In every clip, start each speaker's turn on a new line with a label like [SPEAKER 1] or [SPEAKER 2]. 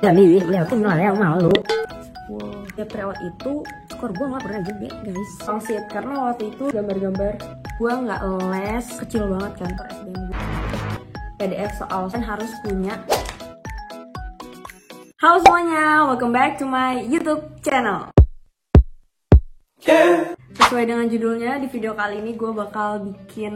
[SPEAKER 1] Làm gì vậy? Cũng nói leo mau lu.
[SPEAKER 2] Wow, tiap tryout itu skor gue nggak pernah gede guys. Wangsit karena waktu itu gambar-gambar gue nggak les, kecil banget kan per SBM gue. PDF soal kan harus punya. Halo semuanya, welcome back to my YouTube channel. Sesuai dengan judulnya, di video kali ini gue bakal bikin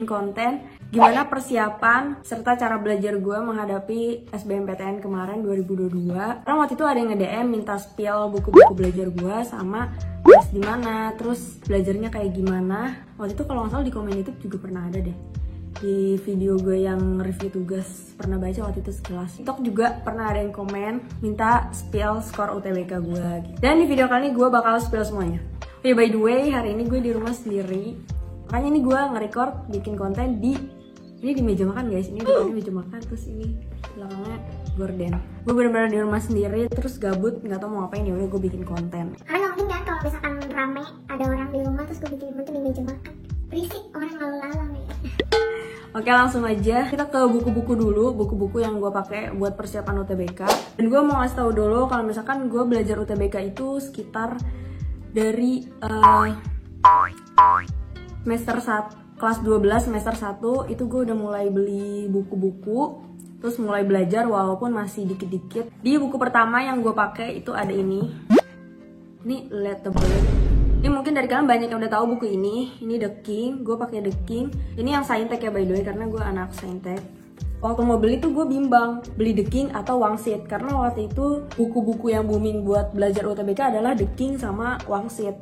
[SPEAKER 2] konten gimana persiapan serta cara belajar gue menghadapi SBMPTN kemarin 2022. Karena waktu itu ada yang nge-DM minta spill buku-buku belajar gue sama les di mana, terus belajarnya kayak gimana. Waktu itu kalau nggak salah di komen YouTube juga pernah ada deh. Di video gue yang review tugas pernah baca waktu itu sekilas. TikTok juga pernah ada yang komen minta spill skor UTBK gue gitu. Dan di video kali ini gue bakal spill semuanya. Oke, by the way, hari ini gue di rumah sendiri. Makanya ini gue nge-record bikin konten di meja makan guys. Ini depannya meja makan, terus ini belakangnya gorden. Gue bener-bener di rumah sendiri, terus gabut, nggak tau mau ngapain, ya udah gue bikin konten.
[SPEAKER 3] Karena nggak mungkin kan kalau misalkan rame ada orang di rumah terus gue bikin konten di meja makan. Berisik, orang lalu-lalang ya.
[SPEAKER 2] Oke, langsung aja kita ke buku-buku dulu, buku-buku yang gue pakai buat persiapan UTBK. Dan gue mau ngasih tahu dulu kalau misalkan gue belajar UTBK itu sekitar dari semester 1, kelas 12 semester 1 itu gue udah mulai beli buku-buku, terus mulai belajar walaupun masih dikit-dikit. Di buku pertama yang gue pakai itu ada ini Let the Bird. Ini mungkin dari kalian banyak yang udah tahu buku ini The King. Gue pakai The King. Ini yang Saintek ya by the way, karena gue anak Saintek. Waktu mau beli tuh gue bimbang beli The King atau Wangsit, karena waktu itu buku-buku yang booming buat belajar UTBK adalah The King sama Wangsit.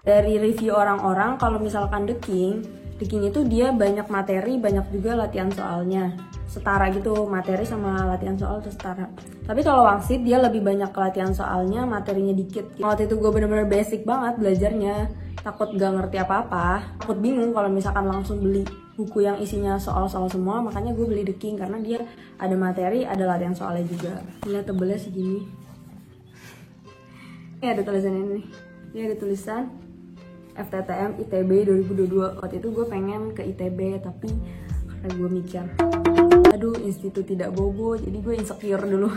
[SPEAKER 2] Dari review orang-orang, kalau misalkan The King itu dia banyak materi, banyak juga latihan soalnya. Setara gitu, materi sama latihan soal tuh setara. Tapi kalau Wangsit dia lebih banyak latihan soalnya, materinya dikit gitu. Waktu itu gue bener-bener basic banget belajarnya, takut gak ngerti apa-apa, takut bingung kalau misalkan langsung beli buku yang isinya soal-soal semua. Makanya gue beli The King karena dia ada materi, ada latihan soalnya juga. Lihat tebelnya segini. Ini ada tulisan ini. Ini ada tulisan FTTM ITB 2022. Waktu itu gue pengen ke ITB, tapi karena gue mikir, aduh institut tidak bobo, jadi gue insecure dulu.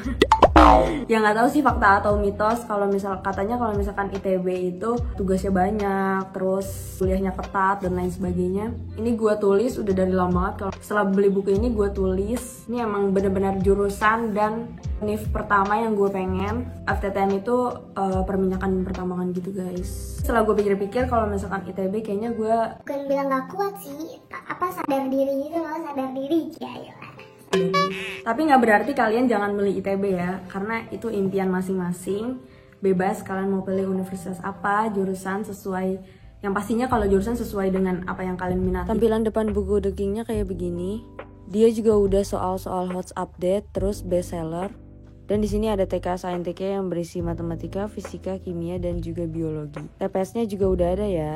[SPEAKER 2] Ya nggak tahu sih fakta atau mitos, kalau misalkan ITB itu tugasnya banyak, terus kuliahnya ketat dan lain sebagainya. Ini gue tulis udah dari lama banget. Kalau setelah beli buku ini gue tulis, ini emang benar-benar jurusan dan univ pertama yang gue pengen. FTTM itu perminyakan pertambangan gitu guys. Setelah gue pikir-pikir, kalau misalkan ITB kayaknya gue
[SPEAKER 3] bukan bilang gak kuat sih, sadar diri gitu loh, sadar diri ya.
[SPEAKER 2] Tapi nggak berarti kalian jangan milih ITB ya, karena itu impian masing-masing. Bebas kalian mau pilih universitas apa, jurusan sesuai, yang pastinya kalau jurusan sesuai dengan apa yang kalian minati. Tampilan depan buku The King-nya kayak begini. Dia juga udah soal-soal hot update, terus bestseller. Dan di sini ada TK Saintek yang berisi matematika, fisika, kimia, dan juga biologi. TPS-nya juga udah ada ya.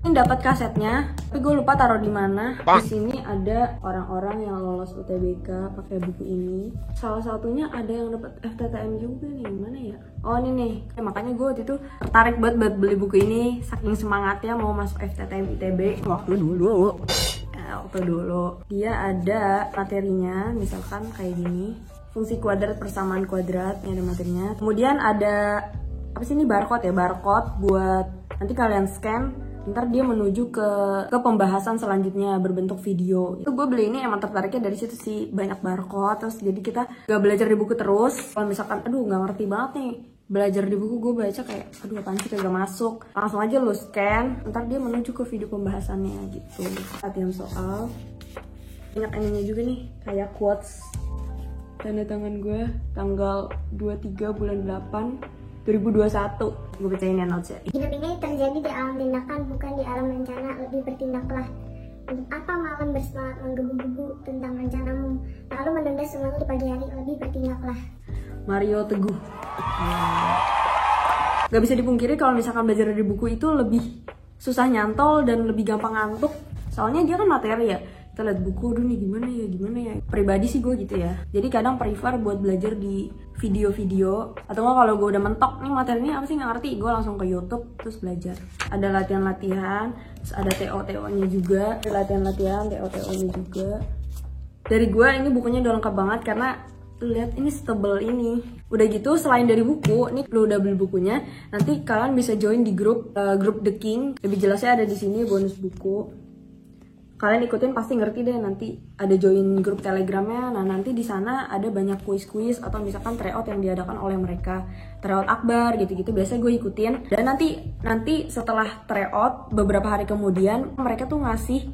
[SPEAKER 2] Ini dapat kasetnya, tapi gue lupa taruh di mana. Di sini ada orang-orang yang lolos UTBK pakai buku ini. Salah satunya ada yang dapat FTTM juga nih, mana ya? Oh ini nih, makanya gue waktu itu tertarik buat beli buku ini, saking semangatnya mau masuk FTTM ITB. Waktu dulu. Dia ada materinya, misalkan kayak gini, fungsi kuadrat persamaan kuadrat, ini ada materinya. Kemudian ada apa sih ini, barcode ya, barcode buat nanti kalian scan. Ntar dia menuju ke pembahasan selanjutnya berbentuk video. Itu gue beli ini emang tertariknya dari situ sih, banyak barcode. Terus jadi kita gak belajar di buku terus. Kalau misalkan aduh gak ngerti banget nih belajar di buku, gue baca kayak aduh apaan sih kagak masuk, langsung aja lu scan, ntar dia menuju ke video pembahasannya gitu. Latihan soal banyak ininya juga nih, kayak quotes tanda tangan gue tanggal 23 bulan 8 2021. Gue bacain ya notes ya.
[SPEAKER 3] Hidup ini terjadi di alam tindakan, bukan di alam rencana. Lebih bertindaklah. Untuk apa malam bersemangat menggebu-gebu tentang rencanamu, lalu menunda semuanya di pagi hari. Lebih bertindaklah. Mario
[SPEAKER 2] Teguh. Gak bisa dipungkiri kalau misalkan belajar dari buku itu lebih susah nyantol dan lebih gampang ngantuk. Soalnya dia kan materi ya. Kita lihat buku, aduh nih gimana ya. Pribadi sih gue gitu ya. Jadi kadang prefer buat belajar di video-video. Atau nggak kalau gue udah mentok nih materinya apa sih nggak ngerti, gue langsung ke YouTube terus belajar. Ada latihan-latihan, terus ada TO-TO-nya juga. Ada latihan-latihan, TO-TO-nya juga. Dari gue ini bukunya udah lengkap banget karena lihat ini setebel ini. Udah gitu selain dari buku, nih lu udah beli bukunya, nanti kalian bisa join di grup The King. Lebih jelasnya ada di sini bonus buku. Kalian ikutin pasti ngerti deh, nanti ada join grup Telegramnya. Nah nanti di sana ada banyak kuis-kuis atau misalkan tryout yang diadakan oleh mereka, tryout akbar gitu-gitu. Biasanya gue ikutin. Dan nanti setelah tryout beberapa hari kemudian mereka tuh ngasih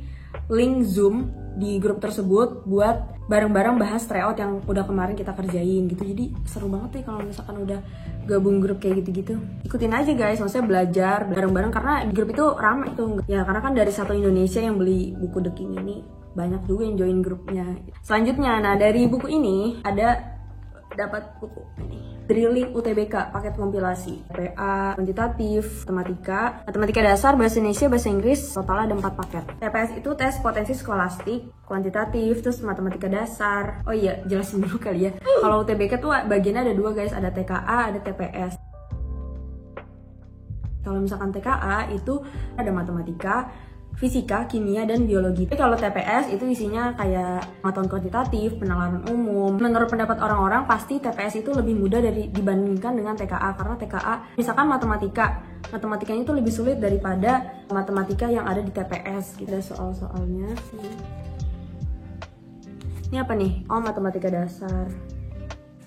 [SPEAKER 2] link Zoom di grup tersebut buat bareng-bareng bahas tryout yang udah kemarin kita kerjain gitu. Jadi seru banget nih kalau misalkan udah gabung grup kayak gitu-gitu. Ikutin aja guys, maksudnya belajar bareng-bareng karena di grup itu ramai tuh. Ya karena kan dari satu Indonesia yang beli buku The King ini, banyak juga yang join grupnya. Selanjutnya, nah dari buku ini ada dapat buku ini, Drilling UTBK paket kompilasi, PA, kuantitatif, matematika dasar, bahasa Indonesia, bahasa Inggris, total ada 4 paket. TPS itu tes potensi skolastik, kuantitatif, terus matematika dasar. Oh iya, jelasin dulu kali ya. Kalau UTBK tuh bagiannya ada 2 guys, ada TKA, ada TPS. Kalau misalkan TKA itu ada matematika, fisika, kimia, dan biologi. Tapi kalau TPS itu isinya kayak pengetahuan kuantitatif, penalaran umum. Menurut pendapat orang-orang pasti TPS itu lebih mudah dibandingkan dengan TKA karena TKA misalkan matematikanya itu lebih sulit daripada matematika yang ada di TPS. Gitu soal-soalnya. Ini apa nih? Oh, matematika dasar.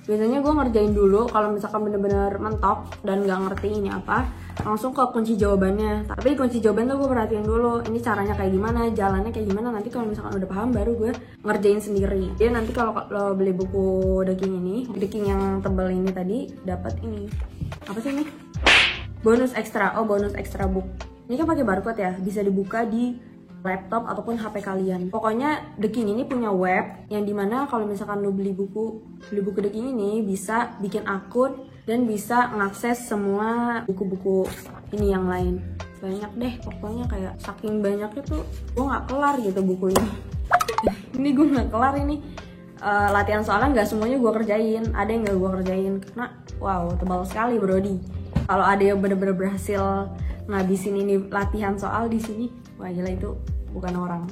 [SPEAKER 2] Biasanya gue ngerjain dulu kalau misalkan bener-bener mentok dan nggak ngerti ini apa, langsung ke kunci jawabannya. Tapi kunci jawaban tuh gue perhatiin dulu, ini caranya kayak gimana, jalannya kayak gimana. Nanti kalau misalkan udah paham baru gue ngerjain sendiri. Jadi nanti kalau lo beli buku The King yang tebal ini tadi, dapat ini. Apa sih ini? Bonus ekstra. Oh, bonus ekstra book. Ini kan pakai barcode ya, bisa dibuka di laptop ataupun HP kalian. Pokoknya The King ini punya web yang dimana kalau misalkan lu beli buku The King ini bisa bikin akun dan bisa mengakses semua buku-buku ini yang lain. Banyak deh, pokoknya kayak saking banyaknya tuh gue nggak kelar gitu buku ini. Ini gue nggak kelar ini. Latihan soalnya nggak semuanya gue kerjain, ada yang nggak gue kerjain karena wow tebal sekali brody. Kalau ada yang bener-bener berhasil ngabisin ini latihan soal di sini, wah gila itu bukan orang,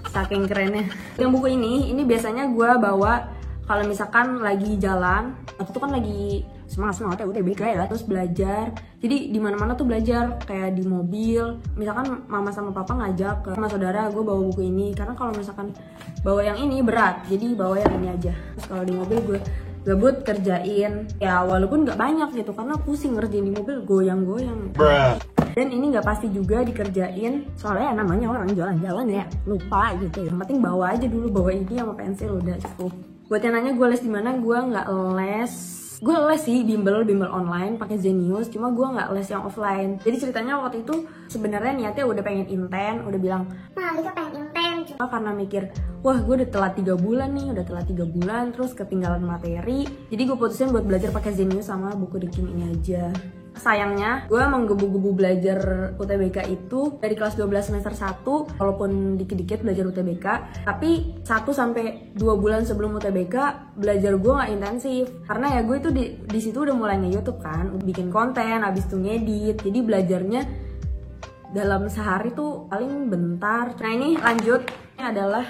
[SPEAKER 2] saking kerennya. Yang buku ini biasanya gue bawa kalau misalkan lagi jalan, waktu itu kan lagi semangat ya UTBK ya, terus belajar. Jadi di mana-mana tuh belajar, kayak di mobil. Misalkan mama sama papa ngajak ke sama saudara, gue bawa buku ini. Karena kalau misalkan bawa yang ini berat, jadi bawa yang ini aja. Terus kalau di mobil gue gabut kerjain, ya walaupun nggak banyak gitu, karena pusing ngerjain di mobil, goyang-goyang. Dan ini nggak pasti juga dikerjain, soalnya namanya orang jalan-jalan ya, lupa gitu. Yang penting bawa aja dulu, bawa ini sama pensil udah cukup. Buat yang nanya gue les di mana, gue nggak les. Gue les sih bimbel online pakai Zenius, cuma gue nggak les yang offline. Jadi ceritanya waktu itu sebenarnya niatnya udah pengen inten, udah bilang,
[SPEAKER 3] nah Lika pengen inten.
[SPEAKER 2] Cuma karena mikir, wah gue udah telat 3 bulan nih, terus ketinggalan materi. Jadi gue putusin buat belajar pakai Zenius sama buku The King ini aja. Sayangnya gue menggebu-gebu belajar UTBK itu dari kelas 12 semester 1, walaupun dikit-dikit belajar UTBK, tapi 1-2 bulan sebelum UTBK belajar gue nggak intensif karena ya gue itu di situ udah mulai nge-YouTube kan, bikin konten, abis itu ngedit. Jadi belajarnya dalam sehari tuh paling bentar. Nah ini lanjut, ini adalah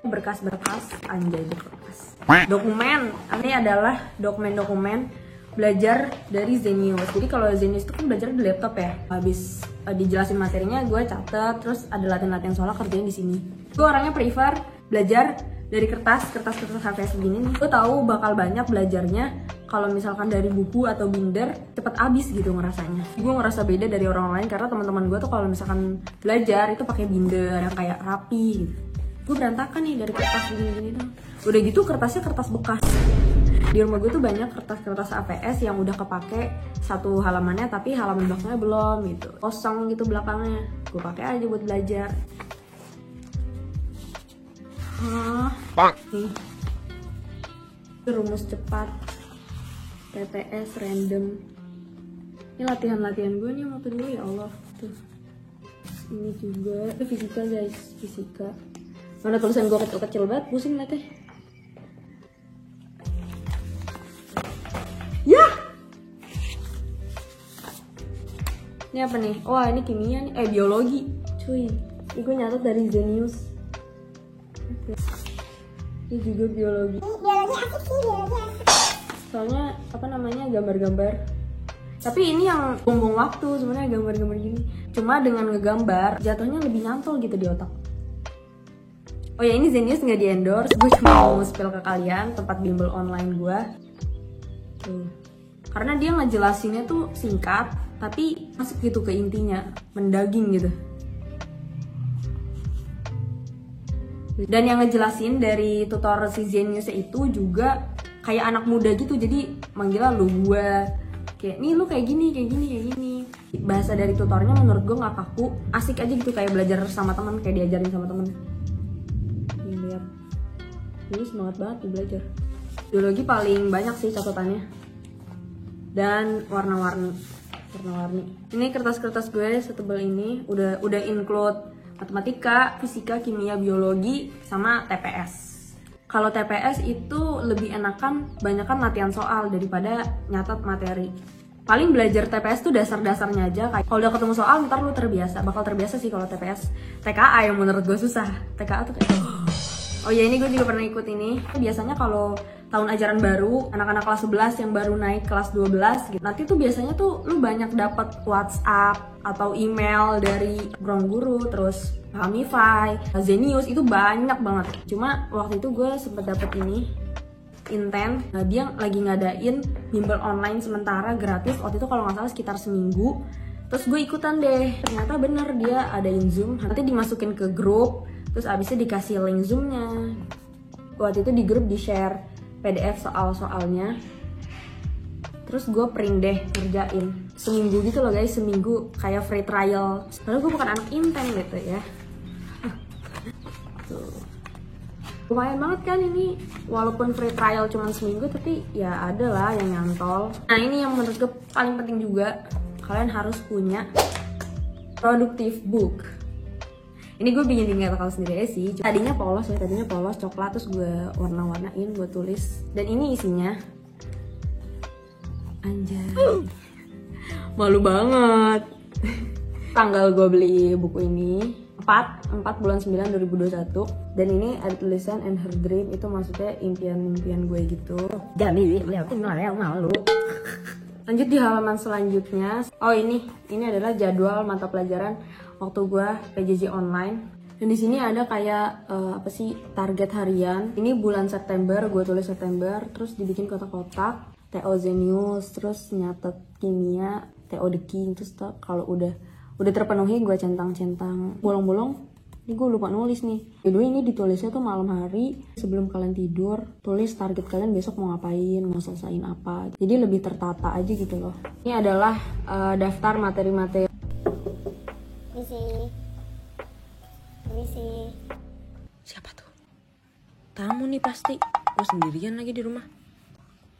[SPEAKER 2] berkas-berkas, anjay berkas dokumen. Ini adalah dokumen-dokumen belajar dari Zenius. Jadi kalau Zenius itu kan belajar di laptop ya. Habis dijelasin materinya, gue catat, terus ada latihan-latihan soal kerjain di sini. Gue orangnya prefer belajar dari kertas HVS begini nih. Gue tahu bakal banyak belajarnya kalau misalkan dari buku atau binder cepet abis gitu ngerasanya. Gue ngerasa beda dari orang lain karena teman-teman gue tuh kalau misalkan belajar itu pakai binder yang kayak rapi gitu. Gue berantakan nih dari kertas gini dong. Udah gitu kertasnya kertas bekas. Di rumah gue tuh banyak kertas-kertas APS yang udah kepake satu halamannya tapi halaman belakangnya belum gitu, kosong gitu belakangnya. Gue pakai aja buat belajar. Nih rumus cepat, TPS random. Ini latihan gue nih waktu dulu ya Allah tuh. Ini juga itu fisika guys, fisika. Mana tulisan gue kecil banget, pusing liatnya. Ini apa nih? Wah ini kimia nih, biologi cuy. Ini gue nyatet dari Zenius. Ini juga biologi.
[SPEAKER 3] Biologi asik sih, biologi asik.
[SPEAKER 2] Soalnya gambar-gambar. Tapi ini yang bumbung waktu sebenarnya gambar-gambar gini. Cuma dengan ngegambar jatuhnya lebih nyantol gitu di otak. Oh ya, ini Zenius nggak di endorse. Gue cuma mau spill ke kalian tempat bimbel online gue. Karena dia ngejelasinnya tuh singkat, tapi masuk gitu ke intinya, mendaging gitu. Dan yang ngejelasin dari tutor si Zenius itu juga kayak anak muda gitu, jadi manggilnya lu gue. Kayak nih lu kayak gini. Bahasa dari tutornya menurut gue nggak kaku, asik aja gitu, kayak belajar sama teman, kayak diajarin sama temen. Nih lihat, ini semangat banget nih belajar. Biologi paling banyak sih catatannya, dan warna-warni. Ini kertas-kertas gue setebal ini udah include matematika, fisika, kimia, biologi, sama TPS. Kalau TPS itu lebih enakan banyakan latihan soal daripada nyatet materi. Paling belajar TPS tuh dasar-dasarnya aja. Kayak kalau udah ketemu soal ntar lu bakal terbiasa sih kalau TPS. TKA yang menurut gue susah. TKA tuh kayak oh ya, ini gue juga pernah ikut ini. Biasanya kalau tahun ajaran baru, anak-anak kelas 11 yang baru naik kelas 12 gitu. Nanti tuh biasanya tuh lu banyak dapat WhatsApp atau email dari guru, terus Hamify, Zenius, itu banyak banget. Cuma waktu itu gue sempet dapet ini Inten, dia lagi ngadain bimbel online sementara gratis. Waktu itu kalau nggak salah sekitar seminggu. Terus gue ikutan deh. Ternyata bener dia adain Zoom, nanti dimasukin ke grup. Terus abisnya dikasih link Zoom-nya. Waktu itu di grup di-share PDF soal-soalnya. Terus gue print deh, ngerjain. Seminggu gitu loh guys, seminggu kayak free trial. Padahal gue bukan anak Inten gitu ya. Tuh. Lumayan banget kan ini, walaupun free trial cuma seminggu, tapi ya ada lah yang nyantol. Nah ini yang menurut gue paling penting juga, kalian harus punya productive book. Ini gue bikin di kata sendiri aja sih. Tadinya polos coklat, terus gue warna-warnain, gue tulis. Dan ini isinya, anjay, malu banget. Tanggal gue beli buku ini 4 bulan 9 2021. Dan ini ada tulisan and her dream, itu maksudnya impian-impian gue gitu.
[SPEAKER 1] Jadi liatin lah malu.
[SPEAKER 2] Lanjut di halaman selanjutnya. Oh ini adalah jadwal mata pelajaran waktu gue PJJ online. Dan di sini ada kayak target harian. Ini bulan September, gue tulis September, terus dibikin kotak-kotak. TO Zenius, terus nyatet kimia, TO The King. Terus kalau udah terpenuhi gue centang-centang bolong-bolong. Ini gue lupa nulis nih. Jadi ini ditulisnya tuh malam hari sebelum kalian tidur. Tulis target kalian besok mau ngapain, mau selesaiin apa. Jadi lebih tertata aja gitu loh. Ini adalah daftar materi-materi.
[SPEAKER 3] Misi.
[SPEAKER 2] Siapa tuh? Tamu nih pasti. Gue sendirian lagi di rumah.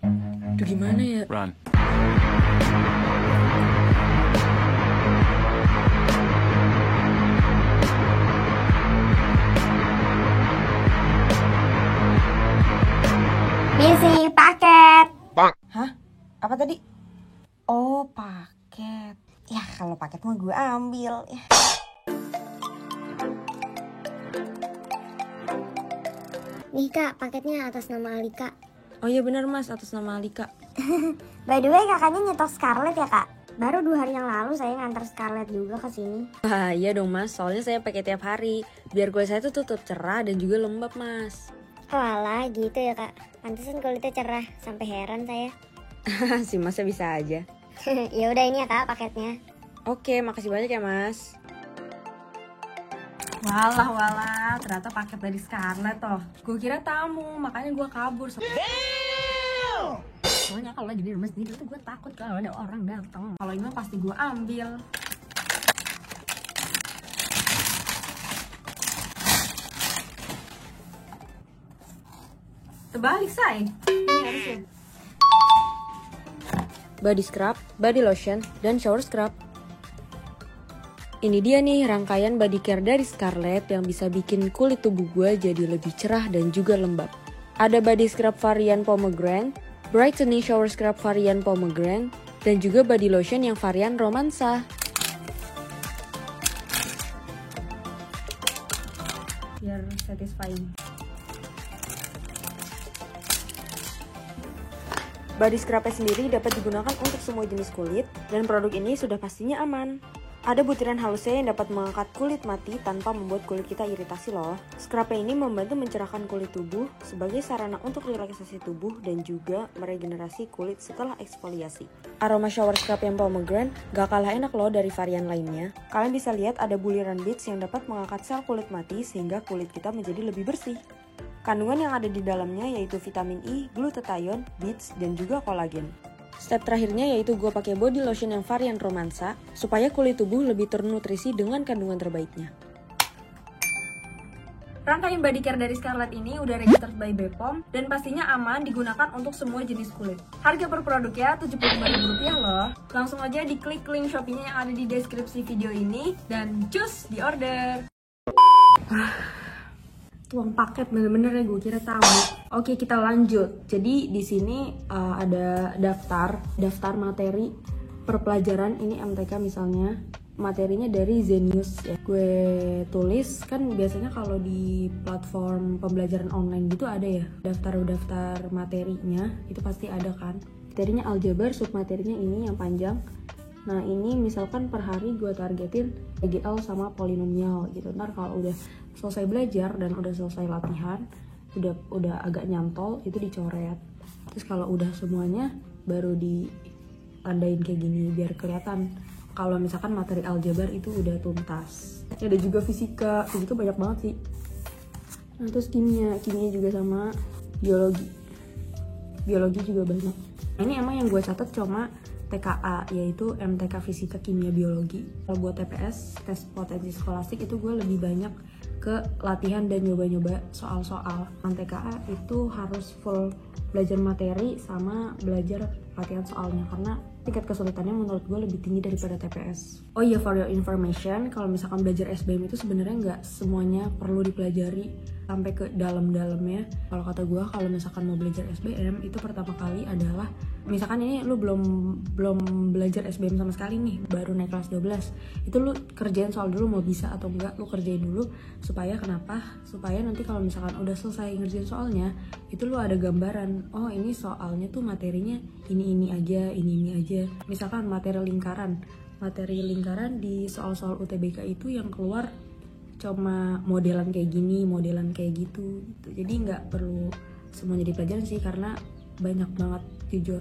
[SPEAKER 2] Aduh gimana ya?
[SPEAKER 4] Run.
[SPEAKER 3] Misi paket.
[SPEAKER 5] Hah? Apa tadi? Oh, paket. Ya, kalau paket mah gue ambil. Ya.
[SPEAKER 3] Nih kak, paketnya atas nama Alika.
[SPEAKER 2] Oh iya benar mas, atas nama Alika.
[SPEAKER 3] By the way, kakaknya nyetok Scarlett ya kak? Baru 2 hari yang lalu saya ngantar Scarlett juga ke sini.
[SPEAKER 2] Ah iya dong mas, soalnya saya pakai tiap hari. Biar kulit saya tuh tetap cerah dan juga lembab mas.
[SPEAKER 3] Oh alah gitu ya kak. Pantesan kulitnya cerah, sampai heran saya.
[SPEAKER 2] Si masnya bisa aja.
[SPEAKER 3] Ya udah ini ya kak paketnya.
[SPEAKER 2] Oke, makasih banyak ya mas. Walah, ternyata paket dari Scarlett toh. Gue kira tamu, makanya gue kabur.
[SPEAKER 1] Soalnya kalau lagi di rumah sendiri tuh gue takut kalau ada orang datang.
[SPEAKER 2] Kalau ini pasti gue ambil. Terbalik say. Ini harusnya. Body scrub, body lotion, dan shower scrub. Ini dia nih rangkaian body care dari Scarlett yang bisa bikin kulit tubuh gue jadi lebih cerah dan juga lembab. Ada body scrub varian pomegranate, brightening shower scrub varian pomegranate, dan juga body lotion yang varian romansa. Biar satisfying. Body scrub sendiri dapat digunakan untuk semua jenis kulit, dan produk ini sudah pastinya aman. Ada butiran halusnya yang dapat mengangkat kulit mati tanpa membuat kulit kita iritasi loh. Scrubnya ini membantu mencerahkan kulit tubuh sebagai sarana untuk relaksasi tubuh dan juga meregenerasi kulit setelah eksfoliasi. Aroma shower scrub yang pomegranate gak kalah enak loh dari varian lainnya. Kalian bisa lihat ada buliran beads yang dapat mengangkat sel kulit mati sehingga kulit kita menjadi lebih bersih. Kandungan yang ada di dalamnya yaitu vitamin E, glutathione, beads, dan juga kolagen. Step terakhirnya yaitu gue pakai body lotion yang varian romansa supaya kulit tubuh lebih ternutrisi dengan kandungan terbaiknya. Rangkaian body care dari Scarlett ini udah registered by BPOM dan pastinya aman digunakan untuk semua jenis kulit. Harga per produknya Rp75.000 loh. Langsung aja diklik link Shopee-nya yang ada di deskripsi video ini dan cus di order. Tuang paket bener-bener ya, gue kira tamu. Oke, kita lanjut. Jadi di sini ada daftar materi per pelajaran. Ini MTK misalnya, materinya dari Zenius ya. Gue tulis, kan biasanya kalau di platform pembelajaran online gitu ada ya daftar materinya, itu pasti ada kan. Materinya aljabar, submaterinya ini yang panjang. Nah ini misalkan per hari gue targetin EGL sama polinomial gitu. Ntar kalau udah selesai belajar dan udah selesai latihan, udah agak nyantol, itu dicoret. Terus kalau udah semuanya baru ditandain kayak gini biar kelihatan kalau misalkan materi aljabar itu udah tuntas. Ada juga fisika banyak banget sih. Nah terus kimia juga sama, biologi juga banyak. Nah, ini emang yang gue catat cuma TKA, yaitu MTK Fisika Kimia Biologi. Kalau buat TPS, tes potensi skolastik, itu gue lebih banyak ke latihan dan nyoba-nyoba soal-soal. TKA itu harus full belajar materi sama belajar latihan soalnya, karena tingkat kesulitannya menurut gue lebih tinggi daripada TPS. Oh iya, for your information, kalau misalkan belajar SBM itu sebenarnya nggak semuanya perlu dipelajari sampai ke dalam-dalamnya. Kalau kata gue, kalau misalkan mau belajar SBM itu pertama kali adalah, misalkan ini lu belum belajar SBM sama sekali nih, baru naik kelas 12, itu lu kerjain soal dulu, mau bisa atau enggak lu kerjain dulu. Supaya kenapa? Supaya nanti kalau misalkan udah selesai ngerjain soalnya, itu lu ada gambaran, oh ini soalnya tuh materinya ini aja. Misalkan materi lingkaran di soal-soal UTBK itu yang keluar cuma modelan kayak gini, modelan kayak gitu. Jadi nggak perlu semuanya dipelajarin sih, karena banyak banget, jujur.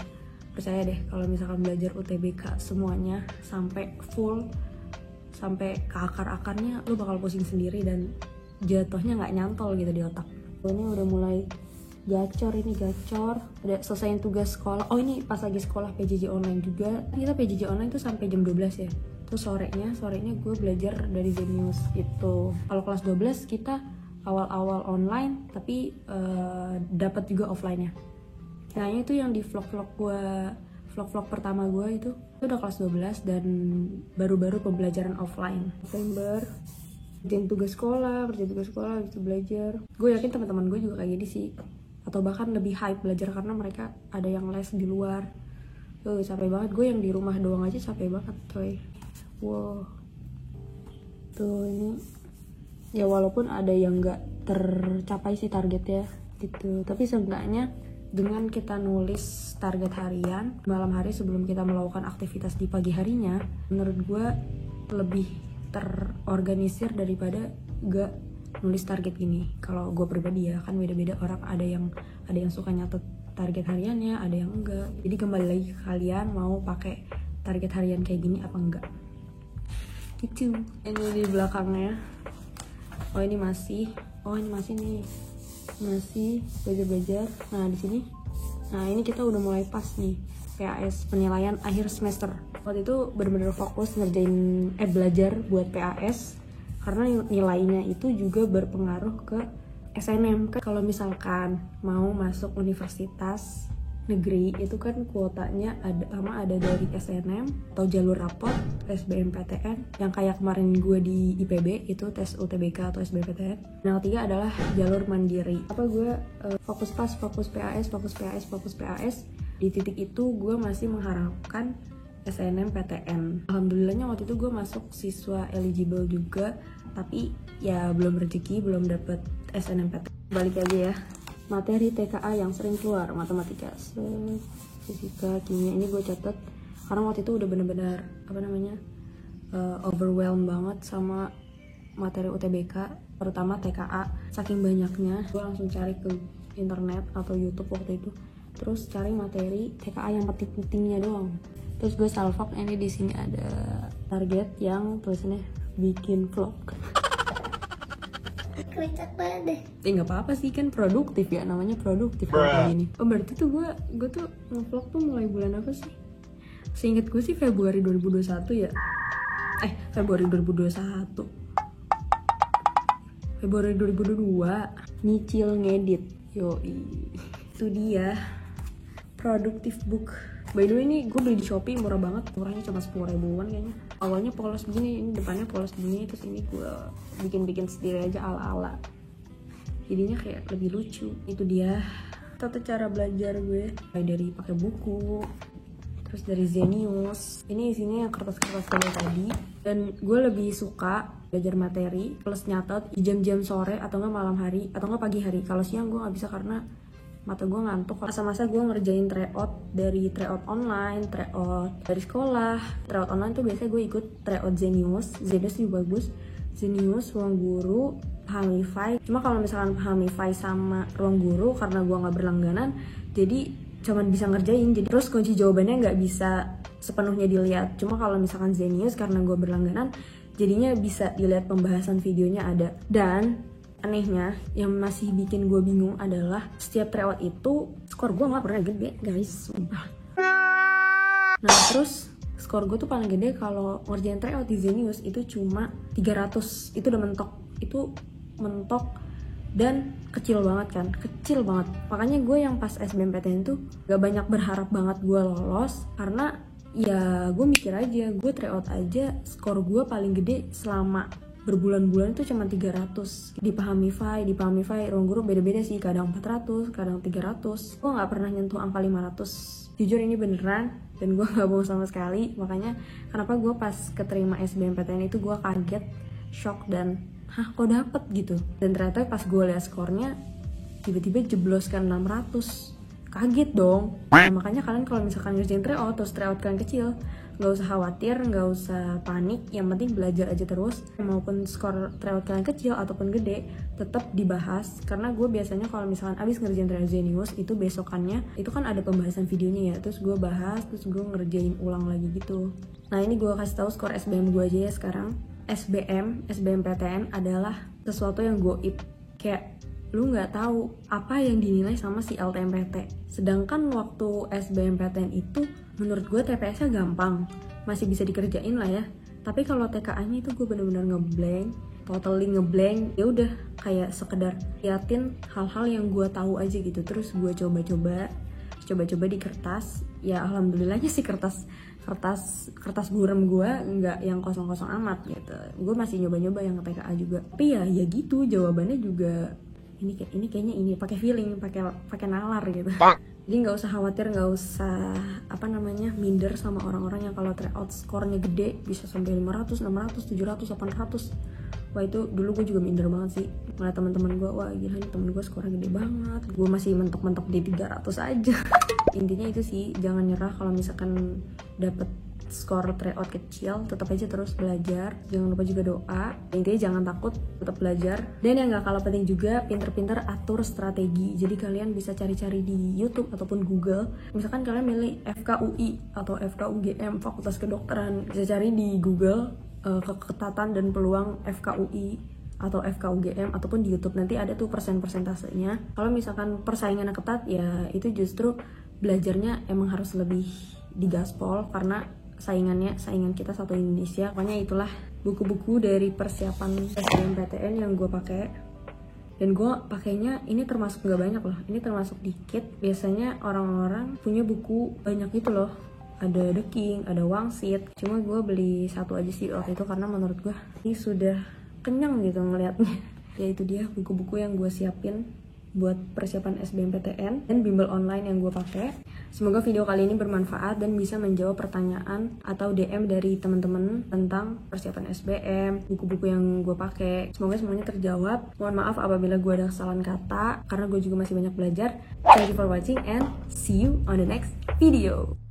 [SPEAKER 2] Percaya deh, kalau misalkan belajar UTBK semuanya sampai full, sampai ke akar-akarnya, lu bakal pusing sendiri dan jatuhnya nggak nyantol gitu di otak. Ini udah mulai gacor, udah selesaiin tugas sekolah. Oh ini pas lagi sekolah PJJ online juga. Kita PJJ online tuh sampai jam 12 ya. Terus sorenya gue belajar dari Zenius itu. Kalau kelas 12 kita awal-awal online, tapi dapat juga offline-nya. Nah itu yang di vlog pertama gue itu udah kelas 12 dan baru-baru pembelajaran offline. November kerjain tugas sekolah gitu, belajar. Gue yakin teman-teman gue juga kayak gini sih, atau bahkan lebih hype belajar karena mereka ada yang les di luar. Capek banget, gue yang di rumah doang aja capek banget coy. Wow, tuh ini ya walaupun ada yang nggak tercapai sih targetnya gitu, tapi seenggaknya dengan kita nulis target harian malam hari sebelum kita melakukan aktivitas di pagi harinya, menurut gue lebih terorganisir daripada gak nulis target gini. Kalau gue pribadi ya, kan beda-beda orang, ada yang suka nyatet target hariannya, ada yang enggak. Jadi kembali lagi ke kalian mau pakai target harian kayak gini apa enggak. Gitu. Ini di belakangnya. Oh ini masih nih. Masih belajar. Nah, di sini. Nah, ini kita udah mulai pas nih. PAS, penilaian akhir semester. Waktu itu bener-bener fokus ngerjain belajar buat PAS, karena nilainya itu juga berpengaruh ke SNM. Kalau misalkan mau masuk universitas negeri itu kan kuotanya ada dari SNM atau jalur rapot SBMPTN, yang kayak kemarin gue di IPB itu tes UTBK atau SBMPTN. Yang ketiga adalah jalur mandiri. Gue fokus PAS. Di titik itu gue masih mengharapkan SNMPTN. Alhamdulillahnya waktu itu gue masuk siswa eligible juga, tapi ya belum rezeki, belum dapet SNMPTN. Balik aja ya. materi TKA yang sering keluar, matematika, fisika, kimia. Ini gue catat karena waktu itu udah bener-bener overwhelmed banget sama materi UTBK, terutama TKA. Saking banyaknya, gue langsung cari ke internet atau YouTube waktu itu, terus cari materi TKA yang penting-pentingnya doang. Terus gue salvok, ini di sini ada target yang tulisannya bikin vlog.
[SPEAKER 3] Kocak banget deh.
[SPEAKER 2] Nggak apa-apa sih, kan produktif ya, namanya produktif kayak gini. Oh berarti tuh gue tuh nge-vlog tuh mulai bulan apa sih? Seinget gue sih Februari 2021 ya. Februari 2021. Februari 2022 nyicil ngedit. Yoi. Itu dia produktif book. By the way, ini gue beli di Shopee, murah banget, murahnya cuma 10 ribuan kayaknya. Awalnya polos begini, ini depannya polos begini, terus ini gue bikin sendiri aja ala-ala. Jadinya kayak lebih lucu. Itu dia tata cara belajar gue, mulai dari pakai buku, terus dari Zenius. Ini isinya yang kertas-kertas tadi. Dan gue lebih suka belajar materi plus nyatet di jam-jam sore atau nggak malam hari atau nggak pagi hari. Kalau siang gue nggak bisa karena mata gue ngantuk. Masa-masa gue ngerjain tryout, dari tryout online, tryout dari sekolah. Tryout online tuh biasanya gue ikut tryout Zenius juga bagus. Zenius, Ruang Guru, Hamify. Cuma kalau misalkan Hamify sama Ruang Guru, karena gue nggak berlangganan, jadi cuman bisa ngerjain. Jadi terus kunci jawabannya nggak bisa sepenuhnya dilihat. Cuma kalau misalkan Zenius, karena gue berlangganan, jadinya bisa dilihat pembahasan videonya ada. Dan anehnya, yang masih bikin gue bingung adalah setiap tryout itu skor gue nggak pernah gede, guys. Sumpah. Nah terus skor gue tuh paling gede kalau ngerjain tryout di Zenius itu cuma 300. Itu udah mentok. Itu mentok dan kecil banget kan, kecil banget. Makanya gue yang pas SBMPTN tuh gak banyak berharap banget gue lolos, karena ya gue mikir aja, gue tryout aja skor gue paling gede selama berbulan-bulan itu cuma 300. Di Hamify, Ruang Guru beda-beda sih, kadang 400, kadang 300. Gue nggak pernah nyentuh angka 500. Jujur ini beneran, dan gue nggak bohong sama sekali. Makanya kenapa gue pas keterima SBMPTN itu gue kaget, shock, dan kok dapet gitu. Dan ternyata pas gue lihat skornya tiba-tiba jeblos kan 600. Kaget dong. Nah, makanya kalian kalau misalkan ngerjain tryout terus tryout kalian kecil, nggak usah khawatir, nggak usah panik, yang penting belajar aja terus. Maupun skor tryout kalian kecil ataupun gede, tetap dibahas. Karena gue biasanya kalau misalkan abis ngerjain tryout Zenius, itu besokannya itu kan ada pembahasan videonya ya, terus gue bahas, terus gue ngerjain ulang lagi gitu. Nah ini gue kasih tahu skor SBM gue aja ya sekarang. SBMPTN adalah sesuatu yang goib, kayak lu nggak tahu apa yang dinilai sama si LTMPT. Sedangkan waktu SBMPTN itu menurut gue TPS-nya gampang, masih bisa dikerjain lah ya. Tapi kalau TKA-nya itu gue bener-bener ngeblank, totally ngeblank. Ya udah kayak sekedar liatin hal-hal yang gue tahu aja gitu. Terus gue coba-coba di kertas. Ya alhamdulillahnya sih kertas buram gue nggak yang kosong-kosong amat gitu. Gue masih nyoba-nyoba yang TKA juga. Tapi ya gitu jawabannya juga ini kayaknya ini pakai feeling, pakai nalar gitu. Jadi nggak usah khawatir, nggak usah minder sama orang-orang yang kalau tryout skornya gede bisa sampai 500, 600, 700, 800. Wah itu dulu gue juga minder banget sih. Ngeliat teman-teman gue, wah gila nih temen gue skornya gede banget. Gue masih mentok-mentok di 300 aja. Intinya itu sih, jangan nyerah kalau misalkan dapet skor tryout kecil, tetap aja terus belajar. Jangan lupa juga doa. Intinya jangan takut, tetap belajar. Dan yang gak kalah penting juga, pinter-pinter atur strategi. Jadi kalian bisa cari-cari di YouTube ataupun Google. Misalkan kalian milih FKUI atau FKUGM, Fakultas Kedokteran, bisa cari di Google keketatan dan peluang FKUI atau FKUGM ataupun di YouTube. Nanti ada tuh persentasenya. Kalau misalkan persaingannya ketat, ya itu justru belajarnya emang harus lebih digaspol karena saingan kita satu Indonesia. Pokoknya itulah buku-buku dari persiapan SBMPTN yang gue pakai. Dan gue pakainya ini termasuk gak banyak loh, ini termasuk dikit. Biasanya orang-orang punya buku banyak gitu loh, ada The King, ada Wangsit. Cuma gue beli satu aja sih waktu itu karena menurut gue ini sudah kenyang gitu ngeliatnya. Ya itu dia buku-buku yang gue siapin buat persiapan SBMPTN dan bimbel online yang gue pakai. Semoga video kali ini bermanfaat dan bisa menjawab pertanyaan atau DM dari teman-teman tentang persiapan SBM, buku-buku yang gue pakai. Semoga semuanya terjawab. Mohon maaf apabila gue ada kesalahan kata, karena gue juga masih banyak belajar. Thank you for watching and see you on the next video.